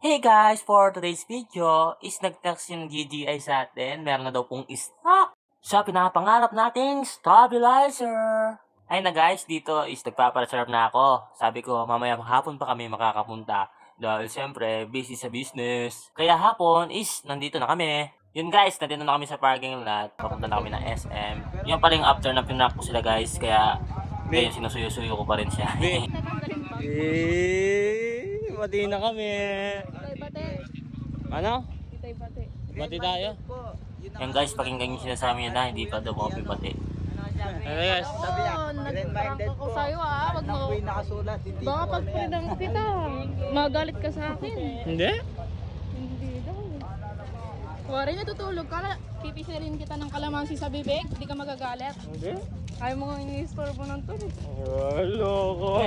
Hey guys, for today's video is nag-text yung GGI sa atin. Meron na daw pong stock sa pinapangarap nating stabilizer. Ay na guys, dito is nagpapareserve na ako. Sabi ko, mamaya hapon pa kami makakapunta. Dahil siyempre, busy sa business. Kaya hapon is nandito na kami. Yun guys, nandito na kami sa parking lot. Papunta na kami ng SM. Yun pa rin after na pinak ko sila guys. Kaya ngayon sinusuyo-suyo ko pa rin siya. Bati na kami. Bate. Ano? Itay bate. Bati tayo. Yan guys, pakinggan nyo sinasabi niya na hindi pa daw ako bati. Ano guys? Nag-prank ako sa'yo wag mo. Baka pag pinang kita, magalit ka sa akin. Hindi? Hindi daw. Wari natutulog ka na, pipisilin kita ng kalamansi sa bibig, hindi ka magagalit. Hindi? Ayaw mo nga ini-istorbo ng to. Loko.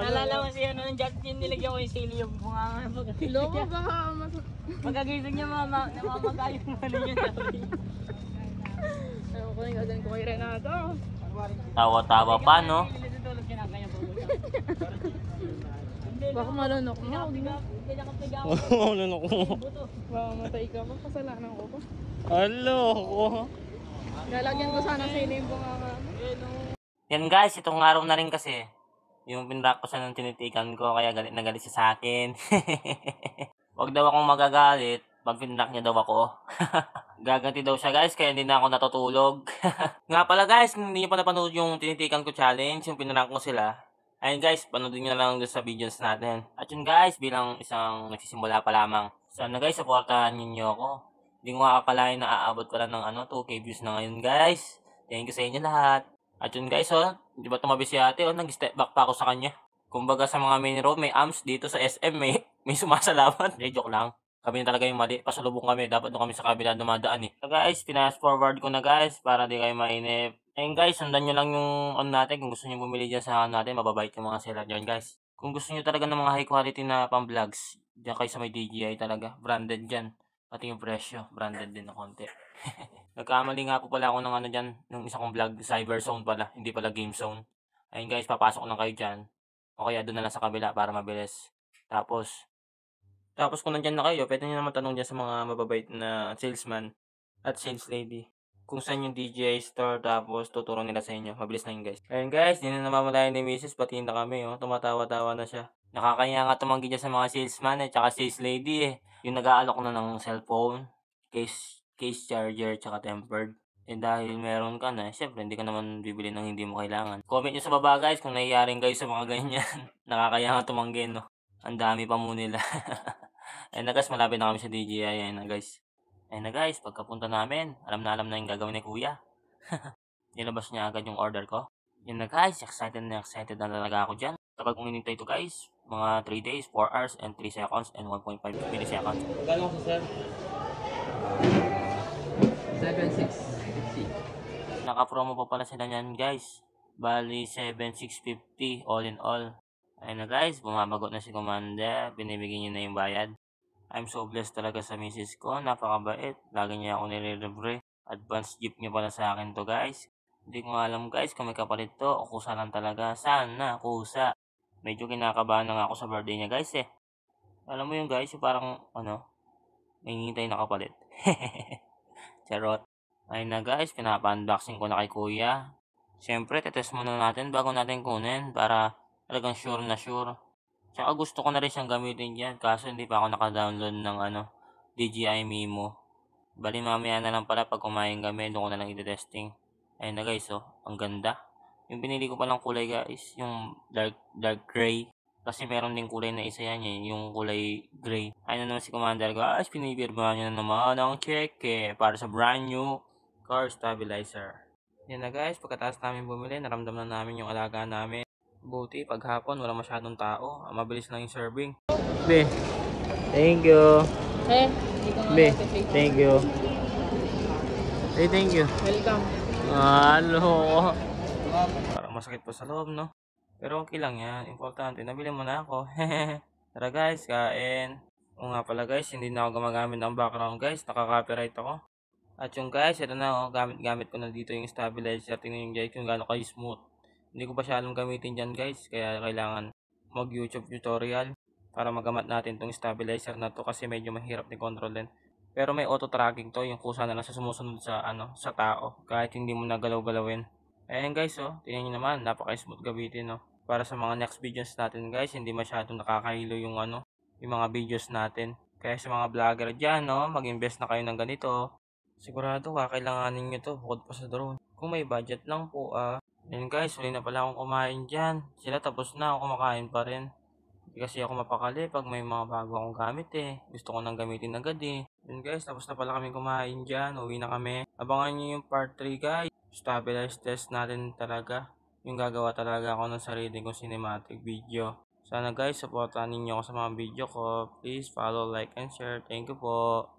Nalala mo siya noon, Justin, nilagyan ko yung sili yung bunga. Loko baka Pagkagising niya, namamagay yung ano yun. ayaw ko nga din ko kay Renato. Tawa-tawa pa, no? Natutulog siya ng kanya po. Baka malunok mo. Kaya kapiga ako. Loko mo. Baka matay ka pa, kasalanan ko pa. Loko. Lalagyan ko sana sili yung bunga. Yan guys, itong araw na rin kasi. Yung pinrak ko siya ng tinitikan ko, kaya galit na galit siya sa akin. Huwag daw akong magagalit pag pinrak niya daw ako. Gaganti daw siya guys, kaya hindi na ako natutulog. Nga pala guys, kung hindi niyo pa napanood yung tinitikan ko challenge, yung pinrank ko sila. Ayun guys, panoodin nyo na lang doon sa videos natin. At yun guys, bilang isang nagsisimula pa lamang. Sana guys, supportahan niyo ako. Hindi ko akalain na aabot pala ng 2K views na ngayon guys. Thank you sa inyo lahat. At yun guys, di ba tumabi si ate, nag-step back pa ako sa kanya. Kumbaga sa mga main road, may amps dito sa SM, may sumasalamat. Joke lang. Kami talaga yung mali. Pasalubong kami. Dapat doon kami sa kabila dumadaan So guys, fast forward ko na guys para di kayo mainip. Ayun guys, sundan nyo lang yung natin. Kung gusto nyo bumili dyan sa natin, mababait yung mga seller dyan guys. Kung gusto nyo talaga ng mga high quality na pang-vlogs, dyan kayo sa may DJI talaga. Branded dyan. Pati yung presyo, branded din na konti. Nagkamali nga po pala ako ng dyan, ng isa kong vlog, Cyber Zone pala, hindi pala Game Zone. Ayun guys, papasok lang kayo dyan. O kaya doon na lang sa kabila para mabilis. Tapos kung nandyan na kayo, pwede nyo naman tanong dyan sa mga mababait na salesman at sales lady. Kung saan yung DJI store, tapos tuturo nila sa inyo. Mabilis na yun guys. Ayun guys, di na namamalayan ni Mrs. Pati na kami, tumatawa-tawa na siya. Nakakaya nga tumanggi dyan sa mga salesman tsaka sales lady Yung nag-aalok na ng cellphone, case charger, tsaka tempered. Dahil meron ka na, syempre hindi ka naman bibili ng hindi mo kailangan. Comment nyo sa baba guys kung naiyaring kayo sa mga ganyan. Nakakaya nga tumanggi, no? Ang dami pa mo nila. Ayun na guys, malapit na kami sa DJI. Ayun na guys, pagkapunta namin, alam na yung gagawin ni kuya. Nilabas niya agad yung order ko. Yun na guys, excited na talaga ako dyan. Tagal kong hinintay ito guys. Mga 3 days, 4 hours, and 3 seconds, and 1.5 milliseconds. Gano'n ko sir? 7,650. Naka-promo pa pala sila niyan guys. Bali 7,650 all in all. Ayun na guys, bumabagot na si Commander. Binibigyan niya na yung bayad. I'm so blessed talaga sa misis ko. Napakabait. Lagi niya ako nire-rebre. Advance gift niya pala sa akin to guys. Hindi ko alam guys kung may kapalit to o kusa lang talaga. Sana, kusa. Medyo kinakabahan na nga ako sa birthday niya guys Alam mo yung guys, yung parang may hintay na kapalit. Charot. Ayun na guys, pinapa-unboxing ko na kay kuya. Siyempre, tetest muna natin bago natin kunin para talagang sure na sure. Tsaka gusto ko na rin siyang gamitin dyan kaso hindi pa ako naka-download ng DJI Mimo. Bali mamaya na lang pala pag kumain kami, doon ko na lang i-testing. Ayun na guys, ang ganda. Yung pinili ko palang kulay guys, yung dark gray. Kasi meron din kulay na isa yan yung kulay gray. Ayun na naman si Commander guys, pinipirmahan niya na naman ang check para sa brand new car stabilizer. Yan na guys, pagkatapos namin bumili, naramdaman na namin yung alaga namin. Buti, paghapon wala masyadong tao. Mabilis lang yung serving. Be, thank you. Be, thank you. Hey, thank you. Welcome. Halo. Parang masakit pa sa loob, no? Pero okay lang yan. Importante, nabili mo na ako. Tara guys, kain. O nga pala guys, hindi na ako gumagamit ng background guys. Nakaka-copyright ako. At yung guys, ito na gamit ko na dito yung stabilizer. Tingnan yung guys kung gaano kayo smooth. Hindi ko pa siya alam gamitin dyan guys. Kaya kailangan mag-YouTube tutorial para magamat natin tong stabilizer na to kasi medyo mahirap ni kontrolin. Pero may auto tracking to, yung kusa na lang sa sumusunod sa sa tao kahit hindi mo nagalaw-galawin. Ayan guys, tingnan niyo naman, napaka-smooth gamitin, Para sa mga next videos natin guys, hindi masyadong nakakahilo yung yung mga videos natin. Kaya sa mga vlogger diyan, mag-invest na kayo ng ganito. Sigurado kakailanganin niyo to bukod pa sa drone. Kung may budget lang po, Ayan guys, huli na pala akong kumain dyan. Sila tapos na, ako kumakain pa rin. Hindi kasi ako mapakali pag may mga bago akong gamit Gusto ko nang gamitin agad Ayan guys, tapos na pala kami kumain dyan. Uwi na kami. Abangan nyo yung part 3 guys. Stabilize test natin talaga. Yung gagawa talaga ako ng sarili kong cinematic video. Sana guys, supportan ninyo ako sa mga video ko. Please follow, like, and share. Thank you po.